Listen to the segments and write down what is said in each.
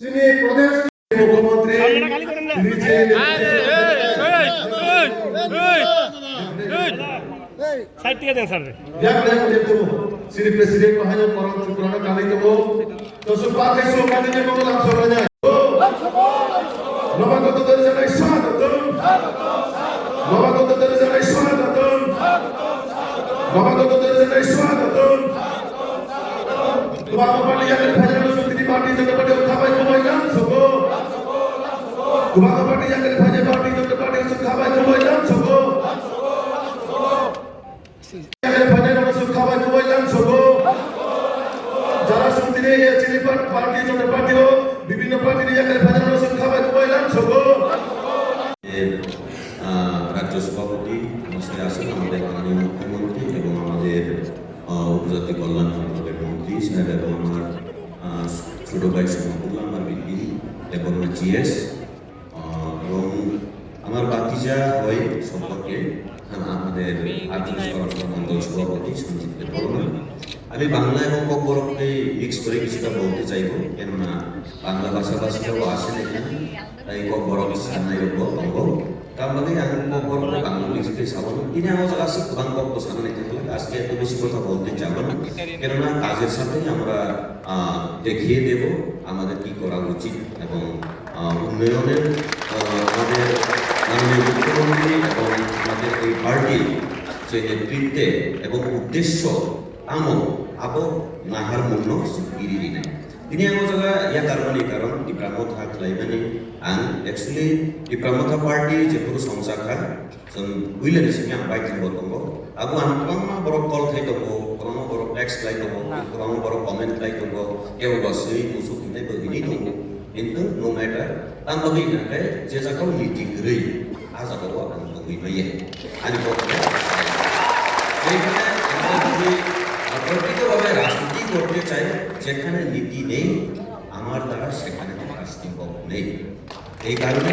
Chini Pradesh Mukhyamantri side থেকে দেন sir Sini Presiden Mahanya Korang Cukrana kali itu Tosuk pakai slogan ini mau Lamsogo nya Lama kota dari sana isah datang Lama kota dari sana isah datang Lama kota dari sana isah datang Lama kota yang dihajar Sutri Parti Joto Parti Uthabai Kumai Lamsogo Lama kota yang dihajar Parti Joto Parti Uthabai Kumai Lamsogo যারা শুনতে চিনি party জন্য party হোক বিভিন্ন party নিয়ে ভাজানো খাবার খুবই Lamsogo রাজ্য সভাপতি মশাই আছেন আমাদের মাননীয় মুখ্যমন্ত্রী এবং আমাদের উপজাতি কল্যাণ মন্ত্রকের মন্ত্রী সাহেব এবং আমার ছোট ভাই সমতুল্লাহ আমার বিপি এবং জিএস এবং আমার বাতিজা হয় সম্পর্কে আমাদের আর্থিক মন্ডল সভাপতি সঞ্জিত দেববর্মা আমি বাংলা এবং ককবরককে মিক্স করে কিছুটা বলতে চাইব কেননা বাংলা ভাষাভাষীরাও আসেন এখানে তাই ককবরক সানাইরক দङ তার মানে আমি ককবরক বাংলা লিখতে সাবন তিনি আমার কাছে প্রধান কক্ষ সামনে থেকে আজকে এত বেশি কথা বলতে যাব না কেননা কাজের সাথে আমরা দেখিয়ে দেব আমাদের কি করা উচিত এবং উন্নয়নের আমাদের মাননীয় মুখ্যমন্ত্রী এবং আমাদের এই পার্টির যে নেতৃত্বে এবং উদ্দেশ্য amo abo nahar munno iri ini. Ini yang saya ya karon di Pramotha Khwlainani ang actually di Pramotha Party jepuru songsaka sen wilen ismi ang baik botongo. Aku anong borok call kay tongo, anong borok text kay tongo, anong borok comment kay tongo. Kaya basi musuh ini begini tongo. Itu no matter ang bagay na kay jesa kau niti gray asa kau ang bagay maya. Ani ko. প্রকৃতভাবে রাজনীতি করতে চাই যেখানে নীতি নেই আমার দ্বারা সেখানে রাজনীতি নেই এই কারণে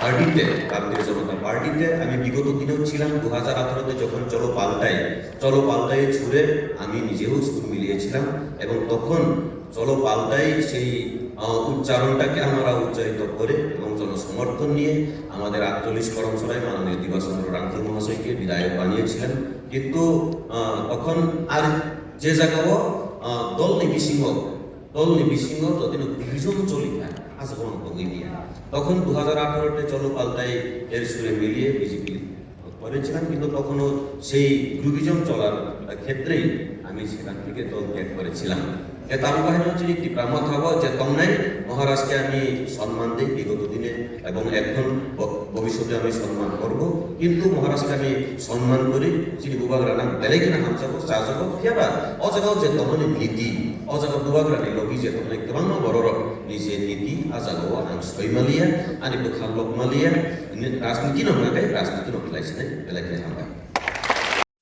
পার্টিতে ভারতীয় জনতা পার্টিতে আমি বিগত দিনেও ছিলাম 2018-তে যখন চলো পাল্টাই ছুড়ে আমি নিজেও সুর মিলিয়েছিলাম এবং তখন চলো পাল্টাই সেই উচ্চারণটাকে আমরা উচ্চারিত করে এবং জনসমর্থন নিয়ে আমাদের 48 কর্মশালায় মাননীয় দিবাচন্দ্র রাঙ্কি মহাশয়কে বিধায়ক বানিয়েছিলেন কিন্তু তখন আর যে জায়গাও দল নিবিসিংহ যদি ডিভিশন চলি আজ কোনো তঙ্গি নিয়ে তখন 2018-তে চলো পাল্টাই এর সুরে মিলিয়ে বিজেপি করেছিলাম কিন্তু তখনও সেই গ্রুপিজম চলার ক্ষেত্রেই আমি সেখান থেকে দল ত্যাগ করেছিলাম তার কাহিনী হচ্ছে একটি ব্রাহ্মণ হওয়া যে তংনাই মহারাজকে আমি সম্মান দিই বিগত দিনে এবং এখন ভবিষ্যতে আমি সম্মান করব কিন্তু মহারাজকে আমি সম্মান করি যিনি বুবাগ্রানা বেলেগিনা হামসাবো চাজাবো কেবা অজাগাও যে তমনি নীতি অজাগাও বুবাগ্রানি লগি যে তমনি গোबां বড়রক নিজে নীতি আজাগাও আं সৈমালিয়া আনি বখালক মালিয়া রাজনীতি নঙ্গাই রাজনীতি নকলাইছিনে বেলেগিনা হামবা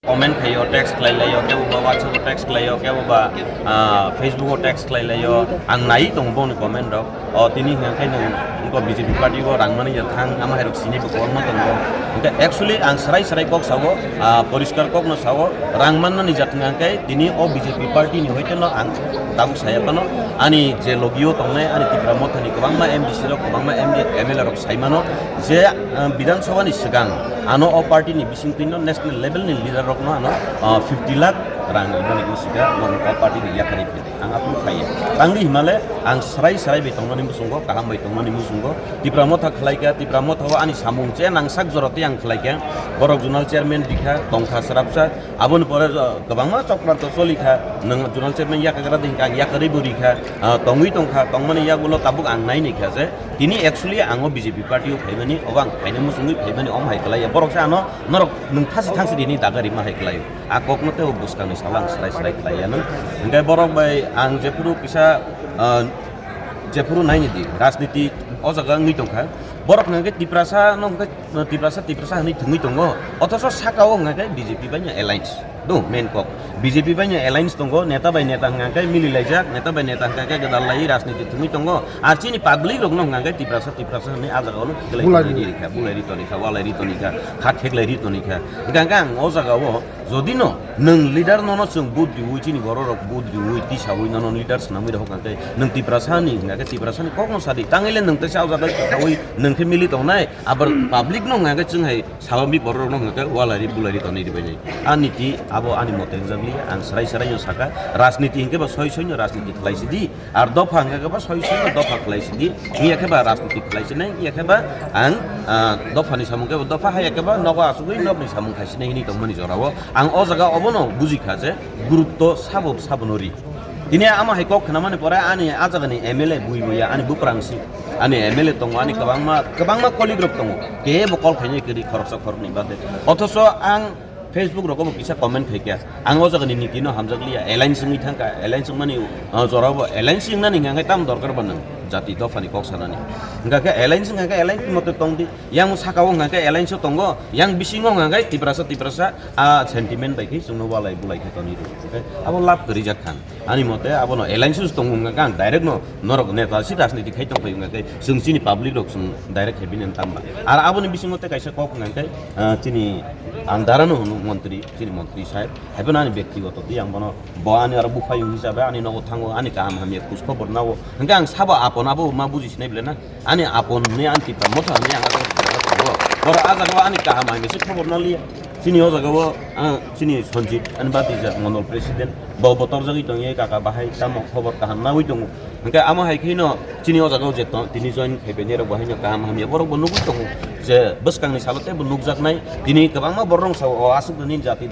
कमेन्ट खायो टेक्स्ट खालायो क्या बबा वाट्सएप टेक्स्ट खालायो क्या बबा फेसबुक टेक्स्ट खालायो आं नाई दंबो नि कमेन्ट रक तिनी खायनो उनको बीजेपी पार्टी को रांगमानि थां आमा हेरक सिनि बकवांमा दंबो उनका एक्चुअली आं सराय कक सावो परिष्कार कक न सावो रांगमान नि जाथंगांकै तिनी ओ बीजेपी पार्टी नि होइतनो आं दाबु सायाकनो आनि जे लगियो तंनाय आनि तिब्रामथानि गोबांमा एमडीसी रक गोबांमा एमएलए रक साइमानो जे विधानसभा नि सिगां आनो ओ पार्टी नि बिसिं तिनो नेशनल लेभेल नि लिडार रक no 50 lakh rang ibani usiga non party ni yakari pede ang apun khaye tangri himale ang sarai betongmani musungo kaham betongmani musungo Debbarma Khwlaikha Debbarma hawa ani samung che nang sak joroti ang Khwlaikha borok zonal chairman dikha tongkha sarapsa abon pore gobangma chokranto solikha nang zonal chairman yakagara dingkang yakari burikha tongwi tongkha tongmani yagulo tabuk ang nai nikha je tini actually ango BJP party o phaimani obang phaine musungi phaimani om haiklaya borok sa ano norok nung thasi dini dagari ma haiklayo akoknote o buskani salang sarai klayanan ngai borok bai ang jepuru kisa jepuru naini di राजनीति o jaga ngi tongkha borok ngai tiprasa tiprasa hani thungi tongo othoso sakao ngai BJP banya alliance do main kok BJP banya alliance tongo neta bai neta ngai mililaijak neta bai neta ngai gadalai राजनीति thungi tongo ar chini public rok no ngai tiprasa ni ajaga no bulai ri tonika walai ri tonika khat heklai ri tonika gang o jaga o যদি no nung leader no sung budri ui chini borok budri ui tisa ui no leader senang ui hokang kai nung tiprasani ngakai tiprasani kok no sadi tangile nung te sao jaga ui nung ke mili tongnai abar public no ngakai chung hai sawami borok no ngakai walari bulari toni dibai aniti abo ani moteng jagli ang sarai yo saka rajniti hingke ba soi rajniti khlai sidi ar dofa ngakai ba soi dofa khlai sidi iya ke ba rajniti khlai sinai iya ke ba ang dofa ni samung ke dofa hai ke ba nogo asugui nobni samung khai sinai ni tongmani jorabo ang o jaga obono buji khaje gurutto sabonori dini ama hai kok khnamane pore ani ajagani MLA buibuya ani buprangsi ani MLA tongo ani kabangma koligrop tongo ke bokol khaini kiri khoroksa khorni bade othoso ang Facebook roko kisa comment khaikya ang o jagani nitino hamjaglia align singi thangka align singmani jorabo align singnani ngai tam dorkar banang jati dofani kok sanani ngaka align singaka align mote tongdi yang sakao ngaka align so tongo yang bisingo ngai tiprasa sentiment bai ki sungno walai bulai khatoni abo lap gari jakhan ani mote abo no align so tongo ngaka direct no norok neta si rasniti khaitong pai ngaka sungchini public rok sung direct hebinen tamba ar abo ni bisingo te kaisa kok ngaka chini angdarano মন্ত্রী যিনি মন্ত্রী সাহেব হেবেন আনি ব্যক্তিগত yang bono bo ani ar bufayu hisabe ani nogo thango ani kam hamye kusko bornawo hanga ang sabo apon abo ma buji sinai blena ani apon ne anti pramota ani ang bor aja go ani kam hamye se khobor na liya sini o jaga wo sini sonjit ani bati ja monol president bo botor jagi tong ye kaka bahai tam khobor kaham na wi tong hanga ama hai khino sini o jaga je tini join khebe ro bahai kam hamye bor bo nugu tong je beskang ni salote bu nukjak nai dini kabangma borong saw asuk denin jati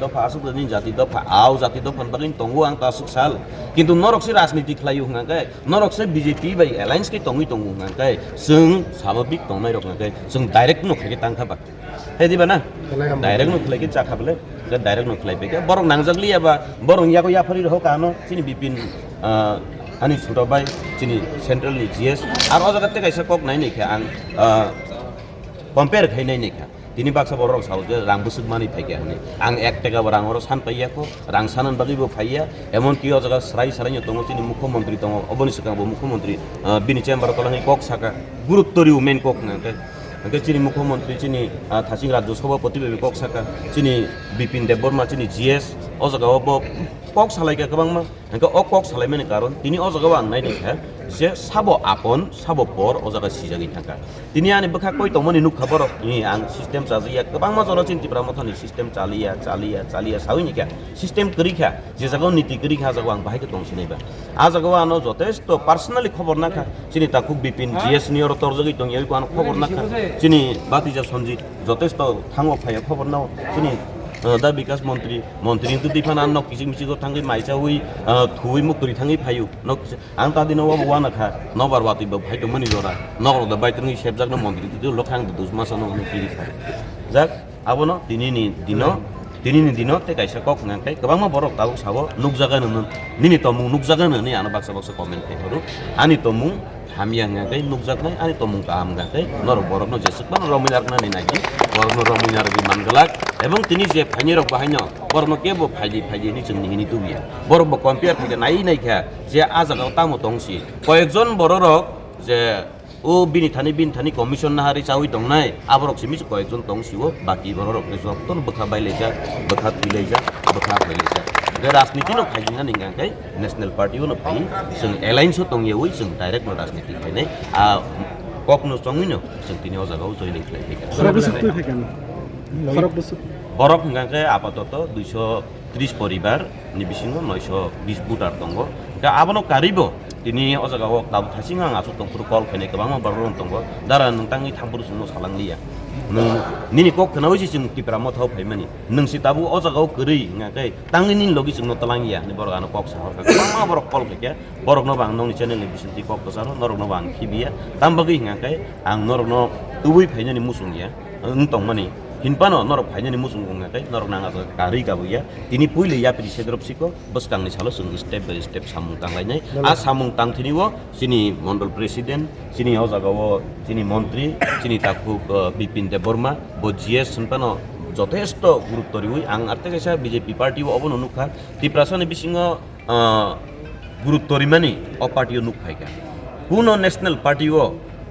dofa au jati dofa bagin tongu ang tasuk sal kintu norok si rajniti khlayu ngakai norok se BJP bai alliance ke tongi tongu ngakai sung sababik tongnai rok ngakai sung direct no khage tangkha bak hedi bana direct no khlai ke chakha bele je direct no khlai be borong nangjagli aba borong yako yafari ro kano sini bipin ani chuto bai sini central ni GS ar ojagate kaisa kok nai nei kha ang compare khainai nei kha tini baksa borok sauje rang busuk mani phaike ani ang 1 taka rang oro san paiya ko rang sanan bagi bo phaiya emon ki o jaga sarai tongo chini mukhyamantri tongo oboni sakang bo mukhyamantri bini chamber kolangi kok saka guruttori umen kok nangke chini mukhyamantri chini thasing rajya sabhapati be kok saka chini bipin Debbarma chini GS o jaga bo kok salaika kabangma angka o kok salaimani karon tini o jaga ang nai dekha je sabo apon sabo por o jaga sijagi thaka tini ani bakha koi tomoni nuk khabar ni ang system chajiya kabangma joro chinti pramothani system chaliya sawini kya system korikha je jaga niti korikha jaga ang bahai ke tongsinai ba a jaga ano jotesto personally khobor nakha chini takuk bipin GS ni oro torjagi tong yai ko an khobor nakha chini batija sonjit jotesto thango phaya khobor nao chini da bikas মন্ত্রী tu difan an nok kising misigo thangi maisa hui thui muktori thangi phayu nok ang ta dino wa na kha no barwati ba phai to mani jora nok da baitringi sebjak no mantri tu lokhang du dusma sano no kiri kha jak abono dinini dino te kaisa kok nangkai kabangma borok tau sabo nukjaga no nini tomung nukjaga no ni ana baksa comment kai horu ani tomung hamia ngai nukjak nai ani tomung ka am ngai norok borok no jesuk ban rominar na ni nagi borok no rominar bi mangalak এবং তিনি যে ফাইনি rock বাহাইনো বরনো কেবো Faizi ni जोंनि हिनि तुबिया borok bo compare thake nai kha je ajaga tamo tongsi koyekjon borok je o bini thani commission na hari chawi dongnai aborok simi koyekjon tongsiwo baki borok ne jokton bokha baileja bokha pileja bokha baileja ge rajniti no phaijina ningai national party no phai जों alliance so tongyewi जों direct no rajniti khainai a kokno chongino जों tini o jaga joining khlai borok hingangke apatot 230 poribar ni bisingo 920 butar tongo ga abono karibo tini o jaga o tab thasingang asu tongpur kol khene kabang barong tongo dara nungtangi thampur sunu salanglia nini kok kena wisi jeng tipra mo thau phaimani nungsi tabu o jaga o kri ngake tangini logi jeng no talangia ni borok ano kok sahor ka kabang borok kol kya borok no bang nongni channel ni bisinti kok tosaro norok no bang khibia tambagi ngake ang norok no tubui phainani musungya tongmani hinpano norok phainani musungong ngai norok nanga kari ka buya tini puile ya pri sedrop siko beskang ni salo sung step by step samung tang lainai a samung tang thini wo sini mondol president sini o jaga wo sini montri sini takuk bipin Debbarma bo GS hinpano jotesto guruttori hui ang arte kaisa BJP party wo obono nukha tiprasani bisingo guruttori mani o party o nukhaika kuno national party wo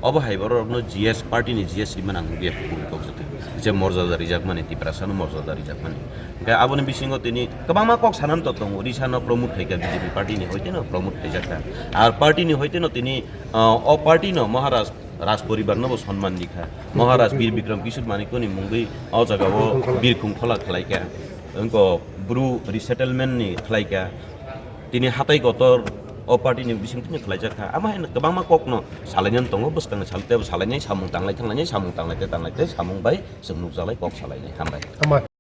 obo haiborok no GS party ni GS riman ang biya pukul kok jote je morjada rijak mani tiprasano morjada rijak mani ke aboni bisingo tini kobangma kok sanan to tongo risano promote khaika BJP party ni hoite no promote khaijaka ar party ni hoite no tini o party no maharaj राज परिवार न सम्मान दिखा महाराज वीर विक्रम किशोर मानिको नि मुंगै अ जगाओ वीर खुंखला खलाइका उनको ब्रु resettlement नि खलाइका तिनी हातै गतर अ पार्टी नि बिसिं तिनि खलाइजाखा आमा गोबांमा ककनो सालायनान दङ बस्कांनो सालते सालायनाय सामुं तांलाय थांलाय सामुं तांलाय सामुं बाय जों नुजालाय कक सालायनाय हामबाय